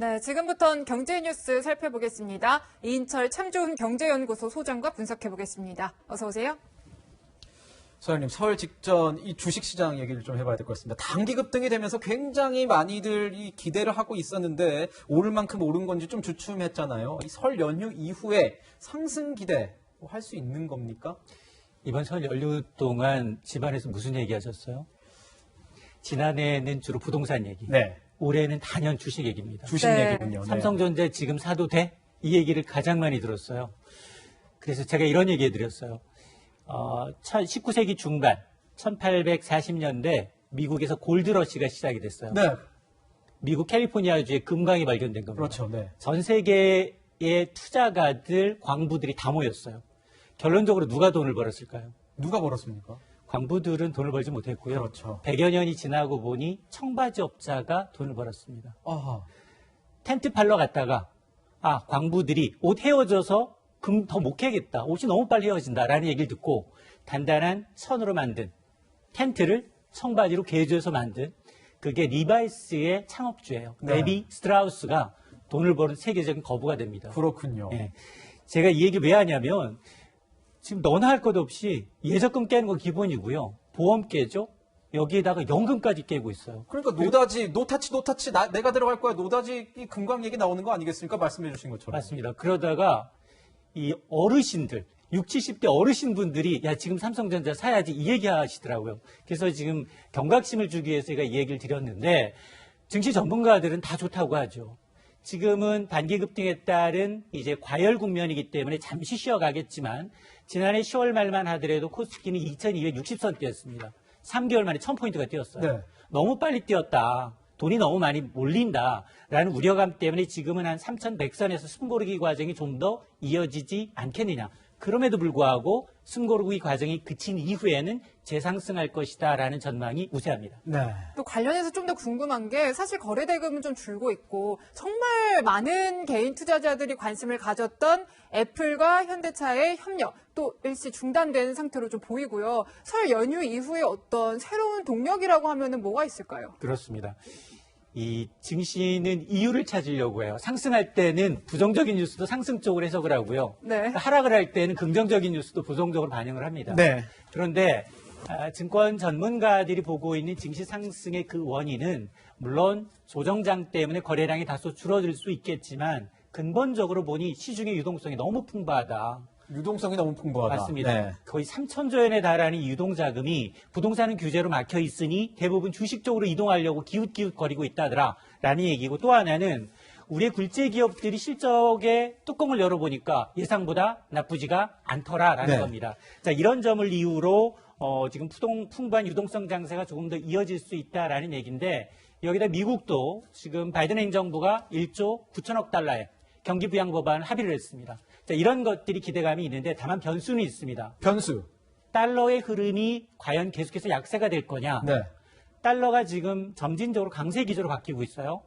네, 지금부터는 경제 뉴스 살펴보겠습니다. 이인철 참좋은 경제연구소 소장과 분석해보겠습니다. 어서 오세요. 소장님, 설 직전 이 주식시장 얘기를 좀 해봐야 될 것 같습니다. 단기 급등이 되면서 굉장히 많이들 기대를 하고 있었는데 오를 만큼 오른 건지 좀 주춤했잖아요. 이 설 연휴 이후에 상승 기대 할 수 있는 겁니까? 이번 설 연휴 동안 집안에서 무슨 얘기 하셨어요? 지난해는 주로 부동산 얘기. 네. 올해는 단연 주식 얘기입니다. 주식 네. 얘기군요. 네. 삼성전자 지금 사도 돼? 이 얘기를 가장 많이 들었어요. 그래서 제가 이런 얘기 해드렸어요. 19세기 중반, 1840년대 미국에서 골드러시가 시작이 됐어요. 네. 미국 캘리포니아주에 금광이 발견된 겁니다. 그렇죠. 네. 전 세계의 투자가들, 광부들이 다 모였어요. 결론적으로 누가 돈을 벌었을까요? 누가 벌었습니까? 광부들은 돈을 벌지 못했고요. 그렇죠. 100여 년이 지나고 보니 청바지 업자가 돈을 벌었습니다. 아하. 텐트 팔러 갔다가 광부들이 옷 헤어져서 금 더 못 캐겠다. 옷이 너무 빨리 헤어진다라는 얘기를 듣고 단단한 천으로 만든 텐트를 청바지로 개조해서 만든 그게 리바이스의 창업주예요. 네. 레비 스트라우스가 돈을 버는 세계적인 거부가 됩니다. 그렇군요. 예. 제가 이 얘기를 왜 하냐면 지금 너나 할 것 없이 예적금 깨는 건 기본이고요. 보험 깨죠. 여기에다가 연금까지 깨고 있어요. 그러니까 노타치, 내가 들어갈 거야. 노다지 이 금광 얘기 나오는 거 아니겠습니까? 말씀해 주신 것처럼. 맞습니다. 그러다가 이 어르신들, 60, 70대 어르신분들이 야 지금 삼성전자 사야지 이 얘기 하시더라고요. 그래서 지금 경각심을 주기 위해서 제가 이 얘기를 드렸는데 증시 전문가들은 다 좋다고 하죠. 지금은 단기 급등에 따른 이제 과열 국면이기 때문에 잠시 쉬어가겠지만 지난해 10월 말만 하더라도 코스피는 2260선 뛰었습니다. 3개월 만에 1000포인트가 뛰었어요. 네. 너무 빨리 뛰었다. 돈이 너무 많이 몰린다라는 우려감 때문에 지금은 한 3100선에서 숨고르기 과정이 좀 더 이어지지 않겠느냐. 그럼에도 불구하고 숨고르기 과정이 그친 이후에는 재상승할 것이다라는 전망이 우세합니다. 네. 또 관련해서 좀 더 궁금한 게 사실 거래대금은 좀 줄고 있고 정말 많은 개인 투자자들이 관심을 가졌던 애플과 현대차의 협력 또 일시 중단된 상태로 좀 보이고요. 설 연휴 이후에 어떤 새로운 동력이라고 하면은 뭐가 있을까요? 그렇습니다. 이 증시는 이유를 찾으려고 해요. 상승할 때는 부정적인 뉴스도 상승 쪽으로 해석을 하고요. 네. 하락을 할 때는 긍정적인 뉴스도 부정적으로 반영을 합니다. 네. 그런데 증권 전문가들이 보고 있는 증시 상승의 그 원인은 물론 조정장 때문에 거래량이 다소 줄어들 수 있겠지만 근본적으로 보니 시중의 유동성이 너무 풍부하다. 유동성이 너무 풍부하다. 맞습니다. 네. 거의 3천조 원에 달하는 이 유동자금이 부동산은 규제로 막혀 있으니 대부분 주식 쪽으로 이동하려고 기웃기웃거리고 있다더라라는 얘기고 또 하나는 우리의 굴제 기업들이 실적의 뚜껑을 열어보니까 예상보다 나쁘지가 않더라라는 네. 겁니다. 자, 이런 점을 이유로 지금 풍부한 유동성 장세가 조금 더 이어질 수 있다라는 얘기인데 여기다 미국도 지금 바이든 행정부가 1조 9천억 달러의 경기 부양 법안을 합의를 했습니다. 자, 이런 것들이 기대감이 있는데 다만 변수는 있습니다. 변수. 달러의 흐름이 과연 계속해서 약세가 될 거냐. 네. 달러가 지금 점진적으로 강세 기조로 바뀌고 있어요.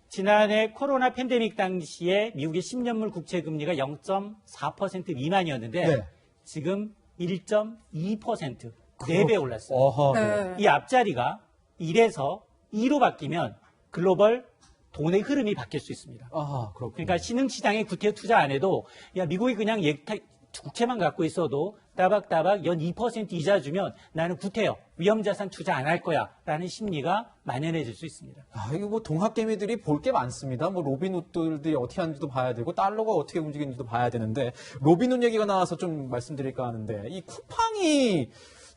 지난해 코로나 팬데믹 당시에 미국의 10년물 국채 금리가 0.4% 미만이었는데 네. 지금 1.2% 4배 올랐어요. 어허. 네. 이 앞자리가 1에서 2로 바뀌면 글로벌 돈의 흐름이 바뀔 수 있습니다. 아하, 그렇군요. 그러니까 신흥시장에 구태 투자 안 해도 야 미국이 그냥 국채만 갖고 있어도 따박따박 연 2% 이자 주면 나는 구태여 위험자산 투자 안 할 거야 라는 심리가 만연해질 수 있습니다. 이거 뭐 동학개미들이 볼 게 많습니다. 뭐 로빈훗들이 어떻게 하는지도 봐야 되고 달러가 어떻게 움직이는지도 봐야 되는데 로빈훗 얘기가 나와서 좀 말씀드릴까 하는데 이 쿠팡이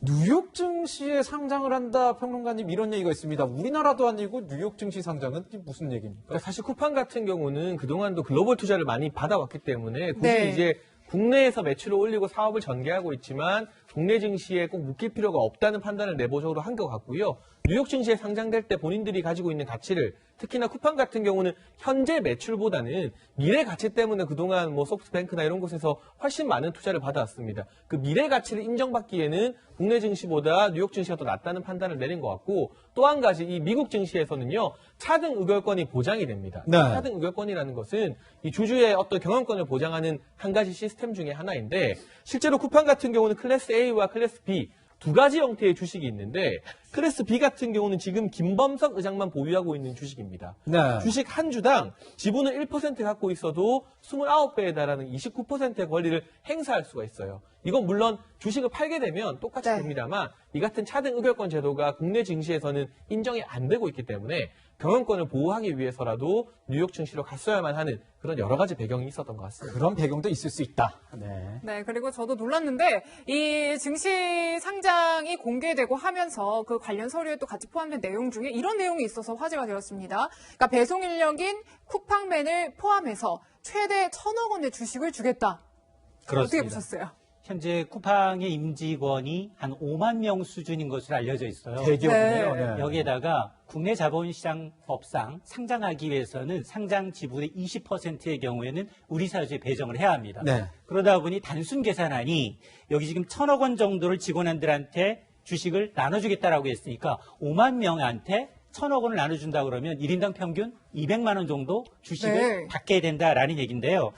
뉴욕 증시에 상장을 한다 평론가님 이런 얘기가 있습니다. 우리나라도 아니고 뉴욕 증시 상장은 무슨 얘기입니까? 그러니까 사실 쿠팡 같은 경우는 그동안도 글로벌 투자를 많이 받아왔기 때문에 굳이 네. 이제 국내에서 매출을 올리고 사업을 전개하고 있지만 국내 증시에 꼭 묶일 필요가 없다는 판단을 내부적으로 한 것 같고요. 뉴욕 증시에 상장될 때 본인들이 가지고 있는 가치를 특히나 쿠팡 같은 경우는 현재 매출보다는 미래 가치 때문에 그동안 뭐 소프트뱅크나 이런 곳에서 훨씬 많은 투자를 받아왔습니다. 그 미래 가치를 인정받기에는 국내 증시보다 뉴욕 증시가 더 낫다는 판단을 내린 것 같고 또 한 가지 이 미국 증시에서는요. 차등 의결권이 보장이 됩니다. 네. 차등 의결권이라는 것은 이 주주의 어떤 경영권을 보장하는 한 가지 시스템 중에 하나인데 실제로 쿠팡 같은 경우는 클래스 A와 클래스 B 두 가지 형태의 주식이 있는데 클래스 B 같은 경우는 지금 김범석 의장만 보유하고 있는 주식입니다. 네. 주식 한 주당 지분을 1% 갖고 있어도 29배에 달하는 29%의 권리를 행사할 수가 있어요. 이건 물론 주식을 팔게 되면 똑같이 네. 됩니다만 이 같은 차등 의결권 제도가 국내 증시에서는 인정이 안 되고 있기 때문에 경영권을 보호하기 위해서라도 뉴욕 증시로 갔어야만 하는 그런 여러 가지 배경이 있었던 것 같습니다. 그런 배경도 있을 수 있다. 네. 네, 그리고 저도 놀랐는데 이 증시 상장이 공개되고 하면서 그 관련 서류에 또 같이 포함된 내용 중에 이런 내용이 있어서 화제가 되었습니다. 그러니까 배송 인력인 쿠팡맨을 포함해서 최대 1,000억 원의 주식을 주겠다. 어떻게 그렇습니다. 보셨어요? 현재 쿠팡의 임직원이 한 5만 명 수준인 것으로 알려져 있어요. 대기업이네요. 네. 네. 여기에다가 국내 자본시장법상 상장하기 위해서는 상장 지분의 20%의 경우에는 우리 사주에 배정을 해야 합니다. 네. 그러다 보니 단순 계산하니 여기 지금 1,000억 원 정도를 직원들한테 주식을 나눠주겠다라고 했으니까 5만 명한테 1,000억 원을 나눠준다 그러면 1인당 평균 200만 원 정도 주식을 네. 받게 된다라는 얘기인데요.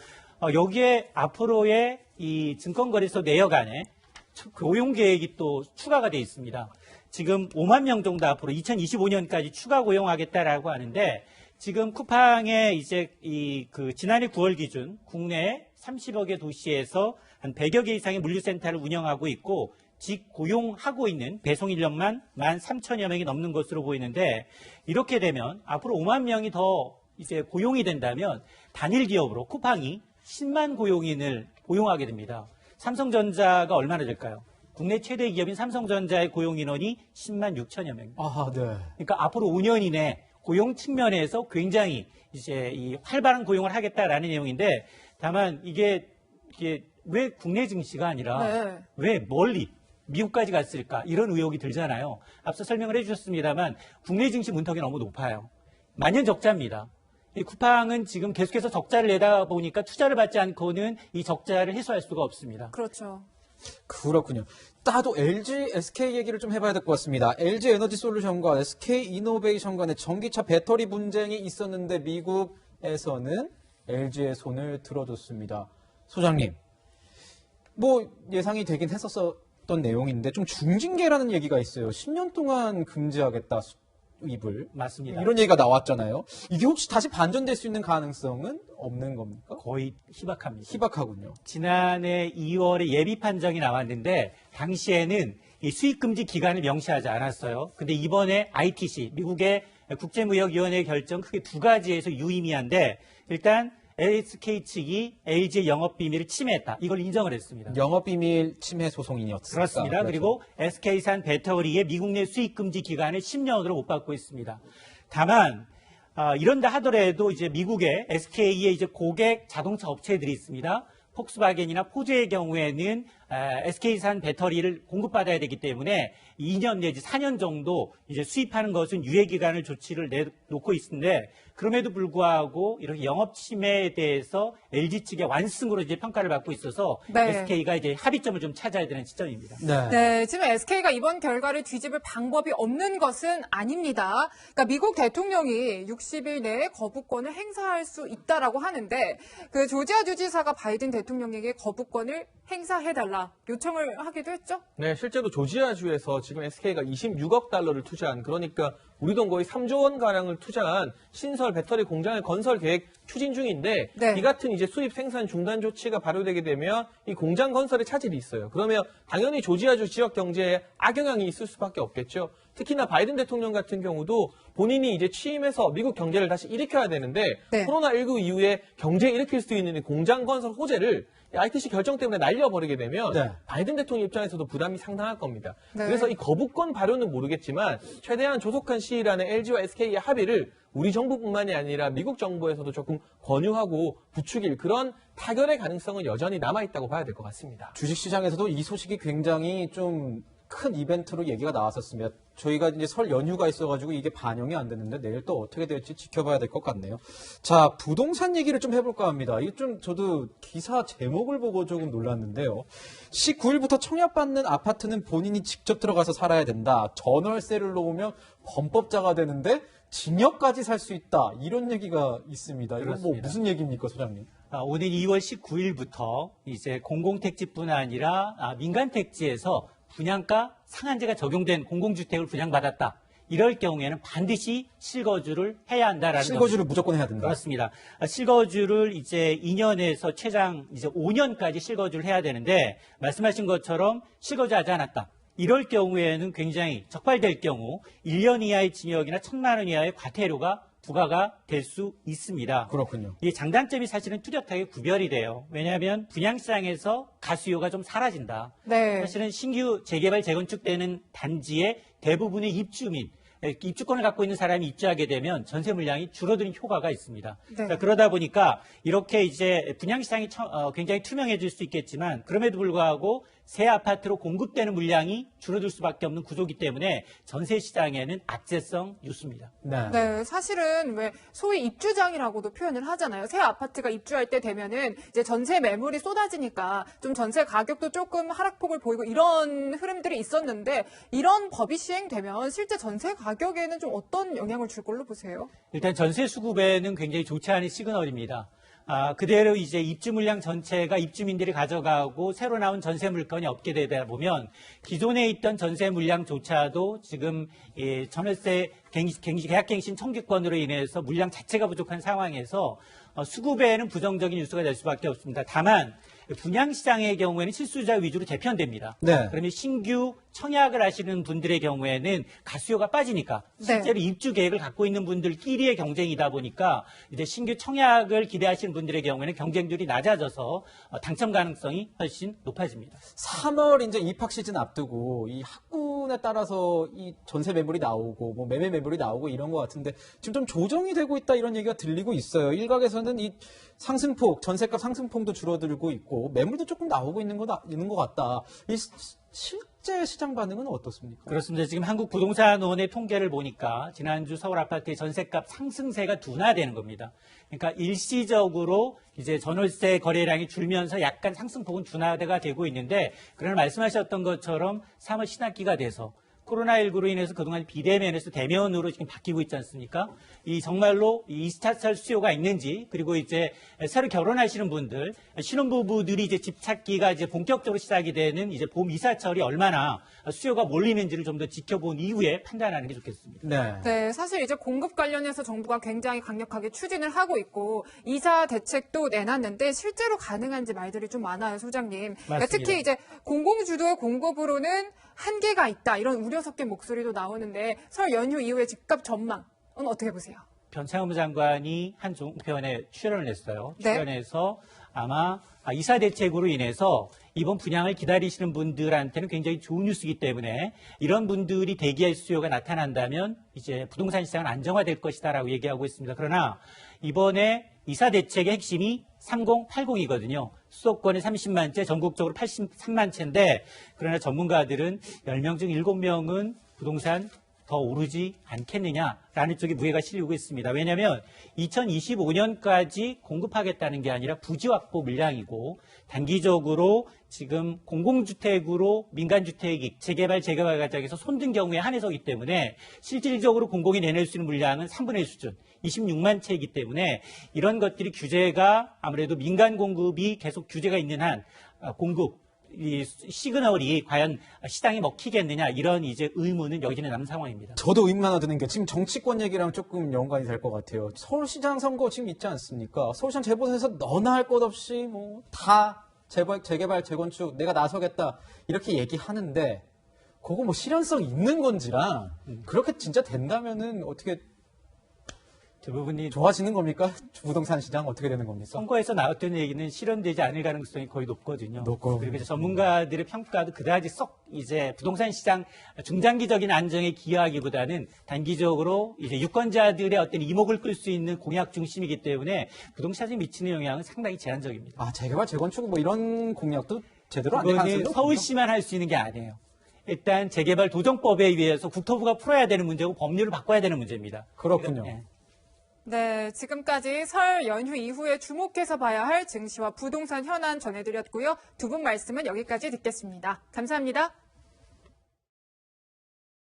여기에 앞으로의 이 증권거래소 내역안에 고용 계획이 또 추가가 돼 있습니다. 지금 5만 명 정도 앞으로 2025년까지 추가 고용하겠다라고 하는데 지금 쿠팡의 이제 지난해 9월 기준 국내 30여 개 도시에서 한 100여 개 이상의 물류센터를 운영하고 있고 직 고용하고 있는 배송 인력만 13,000여 명이 넘는 것으로 보이는데 이렇게 되면 앞으로 5만 명이 더 이제 고용이 된다면 단일 기업으로 쿠팡이 10만 고용인을 고용하게 됩니다. 삼성전자가 얼마나 될까요? 국내 최대 기업인 삼성전자의 고용 인원이 10만 6천여 명. 아, 네. 그러니까 앞으로 5년 이내 고용 측면에서 굉장히 이제 이 활발한 고용을 하겠다라는 내용인데 다만 이게 왜 국내 증시가 아니라 네. 왜 멀리 미국까지 갔을까 이런 의혹이 들잖아요. 앞서 설명을 해주셨습니다만 국내 증시 문턱이 너무 높아요. 만년 적자입니다. 이 쿠팡은 지금 계속해서 적자를 내다 보니까 투자를 받지 않고는 이 적자를 해소할 수가 없습니다. 그렇죠. 그렇군요. 따도 LG, SK 얘기를 좀 해봐야 될 것 같습니다. LG 에너지 솔루션과 SK 이노베이션 간의 전기차 배터리 분쟁이 있었는데 미국에서는 LG의 손을 들어줬습니다. 소장님, 뭐 예상이 되긴 했었던 내용인데 좀 중징계라는 얘기가 있어요. 10년 동안 금지하겠다. 입을. 맞습니다. 이런 얘기가 나왔잖아요. 이게 혹시 다시 반전될 수 있는 가능성은 없는 겁니까? 거의 희박합니다. 희박하군요. 지난해 2월에 예비 판정이 나왔는데 당시에는 이 수익 금지 기간을 명시하지 않았어요. 근데 이번에 ITC 미국의 국제무역위원회 결정 크게 두 가지에서 유의미한데 일단 SK 측이 LG의 영업 비밀을 침해했다. 이걸 인정을 했습니다. 영업비밀 침해 소송이었습니다. 그렇습니다. 그렇죠. 그리고 SK산 배터리의 미국 내 수익 금지 기간을 10년으로 못 받고 있습니다. 다만 이런다 하더라도 이제 미국의 SK의 이제 고객 자동차 업체들이 있습니다. 폭스바겐이나 포즈의 경우에는 SK산 배터리를 공급받아야 되기 때문에 2년 내지 4년 정도 이제 수입하는 것은 유예 기간을 조치를 내놓고 있는데 그럼에도 불구하고 이렇게 영업 침해에 대해서 LG 측의 완승으로 이제 평가를 받고 있어서 네. SK가 이제 합의점을 좀 찾아야 되는 시점입니다. 네. 네, 지금 SK가 이번 결과를 뒤집을 방법이 없는 것은 아닙니다. 그러니까 미국 대통령이 60일 내에 거부권을 행사할 수 있다라고 하는데 그 조지아 주지사가 바이든 대통령에게 거부권을 행사해달라 요청을 하기도 했죠. 네, 실제로 조지아주에서 지금 SK가 26억 달러를 투자한, 그러니까 우리 돈 거의 3조 원 가량을 투자한 신설 배터리 공장을 건설 계획 추진 중인데 네. 이 같은 이제 수입 생산 중단 조치가 발효되게 되면 이 공장 건설에 차질이 있어요. 그러면 당연히 조지아주 지역 경제에 악영향이 있을 수밖에 없겠죠. 특히나 바이든 대통령 같은 경우도 본인이 이제 취임해서 미국 경제를 다시 일으켜야 되는데 네. 코로나19 이후에 경제 일으킬 수 있는 이 공장 건설 호재를 ITC 결정 때문에 날려버리게 되면 네. 바이든 대통령 입장에서도 부담이 상당할 겁니다. 네. 그래서 이 거부권 발효는 모르겠지만 최대한 조속한 시일 안에 LG와 SK의 합의를 우리 정부뿐만이 아니라 미국 정부에서도 조금 권유하고 부추길 그런 타결의 가능성은 여전히 남아있다고 봐야 될 것 같습니다. 주식시장에서도 이 소식이 굉장히 좀 큰 이벤트로 얘기가 나왔었습니다. 저희가 이제 설 연휴가 있어가지고 이게 반영이 안 됐는데 내일 또 어떻게 될지 지켜봐야 될 것 같네요. 자, 부동산 얘기를 좀 해볼까 합니다. 이게 좀 저도 기사 제목을 보고 조금 놀랐는데요. 19일부터 청약받는 아파트는 본인이 직접 들어가서 살아야 된다. 전월세를 놓으면 범법자가 되는데 징역까지 살 수 있다. 이런 얘기가 있습니다. 이건 뭐 그렇습니다. 무슨 얘기입니까, 소장님? 오늘 2월 19일부터 이제 공공택지뿐 아니라 민간택지에서 분양가 상한제가 적용된 공공주택을 분양받았다. 이럴 경우에는 반드시 실거주를 해야 한다라는 실거주를 겁니다. 무조건 해야 된다. 그렇습니다. 실거주를 이제 2년에서 최장 이제 5년까지 실거주를 해야 되는데 말씀하신 것처럼 실거주하지 않았다. 이럴 경우에는 굉장히 적발될 경우 1년 이하의 징역이나 1,000만 원 이하의 과태료가 부과가 될 수 있습니다. 그렇군요. 이 장단점이 사실은 뚜렷하게 구별이 돼요. 왜냐하면 분양시장에서 가수요가 좀 사라진다. 네. 사실은 신규 재개발, 재건축되는 단지의 대부분의 입주민, 입주권을 갖고 있는 사람이 입주하게 되면 전세 물량이 줄어드는 효과가 있습니다. 네. 자, 그러다 보니까 이렇게 이제 분양시장이 굉장히 투명해질 수 있겠지만 그럼에도 불구하고 새 아파트로 공급되는 물량이 줄어들 수밖에 없는 구조이기 때문에 전세 시장에는 악재성 뉴스입니다. 네. 네, 사실은 왜 소위 입주장이라고도 표현을 하잖아요. 새 아파트가 입주할 때 되면은 이제 전세 매물이 쏟아지니까 좀 전세 가격도 조금 하락폭을 보이고 이런 흐름들이 있었는데 이런 법이 시행되면 실제 전세 가격에는 좀 어떤 영향을 줄 걸로 보세요? 일단 전세 수급에는 굉장히 좋지 않은 시그널입니다. 그대로 이제 입주 물량 전체가 입주민들이 가져가고 새로 나온 전세 물건이 없게 되다 보면 기존에 있던 전세 물량조차도 지금 전월세 계약갱신 청구권으로 인해서 물량 자체가 부족한 상황에서 수급에는 부정적인 뉴스가 될 수밖에 없습니다. 다만 분양시장의 경우에는 실수요자 위주로 재편됩니다. 네. 그러면 신규 청약을 하시는 분들의 경우에는 가수요가 빠지니까 실제로 입주 계획을 갖고 있는 분들끼리의 경쟁이다 보니까 이제 신규 청약을 기대하시는 분들의 경우에는 경쟁률이 낮아져서 당첨 가능성이 훨씬 높아집니다. 3월 이제 입학 시즌 앞두고 이 학군에 따라서 이 전세 매물이 나오고 뭐 매매 매물이 나오고 이런 것 같은데 지금 좀 조정이 되고 있다 이런 얘기가 들리고 있어요. 일각에서는 이 상승폭, 전세값 상승폭도 줄어들고 있고 매물도 조금 나오고 있는 것 같다. 이 실제 시장 반응은 어떻습니까? 그렇습니다. 지금 한국부동산원의 통계를 보니까 지난주 서울 아파트의 전세값 상승세가 둔화되는 겁니다. 그러니까 일시적으로 이제 전월세 거래량이 줄면서 약간 상승폭은 둔화가 되고 있는데 그러나 말씀하셨던 것처럼 3월 신학기가 돼서 코로나19로 인해서 그동안 비대면에서 대면으로 지금 바뀌고 있지 않습니까? 이 정말로 이 2차철 수요가 있는지, 그리고 이제 새로 결혼하시는 분들, 신혼부부들이 이제 집 찾기가 이제 본격적으로 시작이 되는 이제 봄 이사철이 얼마나 수요가 몰리는지를 좀 더 지켜본 이후에 판단하는 게 좋겠습니다. 네. 네, 사실 이제 공급 관련해서 정부가 굉장히 강력하게 추진을 하고 있고 이사 대책도 내놨는데 실제로 가능한지 말들이 좀 많아요, 소장님. 그러니까 특히 이제 공공주도의 공급으로는 한계가 있다 이런 우려 섞인 목소리도 나오는데 설 연휴 이후에 집값 전망은 어떻게 보세요? 변창흠 장관이 한 종편에 출연을 했어요. 네. 출연해서 아마 이사 대책으로 인해서 이번 분양을 기다리시는 분들한테는 굉장히 좋은 뉴스이기 때문에 이런 분들이 대기할 수요가 나타난다면 이제 부동산 시장은 안정화될 것이다라고 얘기하고 있습니다. 그러나 이번에 이사 대책의 핵심이 3080이거든요. 수도권에 30만 채, 전국적으로 83만 채인데 그러나 전문가들은 10명 중 7명은 부동산 더 오르지 않겠느냐라는 쪽에 무게가 실리고 있습니다. 왜냐하면 2025년까지 공급하겠다는 게 아니라 부지 확보 물량이고 단기적으로 지금 공공주택으로 민간주택이 재개발 과정에서 손든 경우에 한해서기 때문에 실질적으로 공공이 내낼 수 있는 물량은 3분의 1 수준, 26만 채이기 때문에 이런 것들이 규제가 아무래도 민간 공급이 계속 규제가 있는 한 공급 이 시그널이 과연 시장에 먹히겠느냐 이런 이제 의문은 여기는 남은 상황입니다. 저도 의문 하나 드는 게 지금 정치권 얘기랑 조금 연관이 될 것 같아요. 서울시장 선거 지금 있지 않습니까? 서울시장 재보선에서 너나 할 것 없이 뭐 다 재개발, 재건축 내가 나서겠다 이렇게 얘기하는데 그거 뭐 실현성 있는 건지랑 그렇게 진짜 된다면은 어떻게 대부분이 좋아지는 겁니까? 부동산 시장 어떻게 되는 겁니까? 선거에서 나왔던 얘기는 실현되지 않을 가능성이 거의 높거든요. 높고. 그리고 이제 전문가들의 평가도 그다지 썩 이제 부동산 시장 중장기적인 안정에 기여하기보다는 단기적으로 이제 유권자들의 어떤 이목을 끌 수 있는 공약 중심이기 때문에 부동산에 미치는 영향은 상당히 제한적입니다. 재개발, 재건축 뭐 이런 공약도 제대로 안 될 가능성이 그거는 높군요. 서울시만 할 수 있는 게 아니에요. 일단 재개발 도정법에 의해서 국토부가 풀어야 되는 문제고 법률을 바꿔야 되는 문제입니다. 그렇군요. 예. 네, 지금까지 설 연휴 이후에 주목해서 봐야 할 증시와 부동산 현안 전해드렸고요. 두 분 말씀은 여기까지 듣겠습니다. 감사합니다.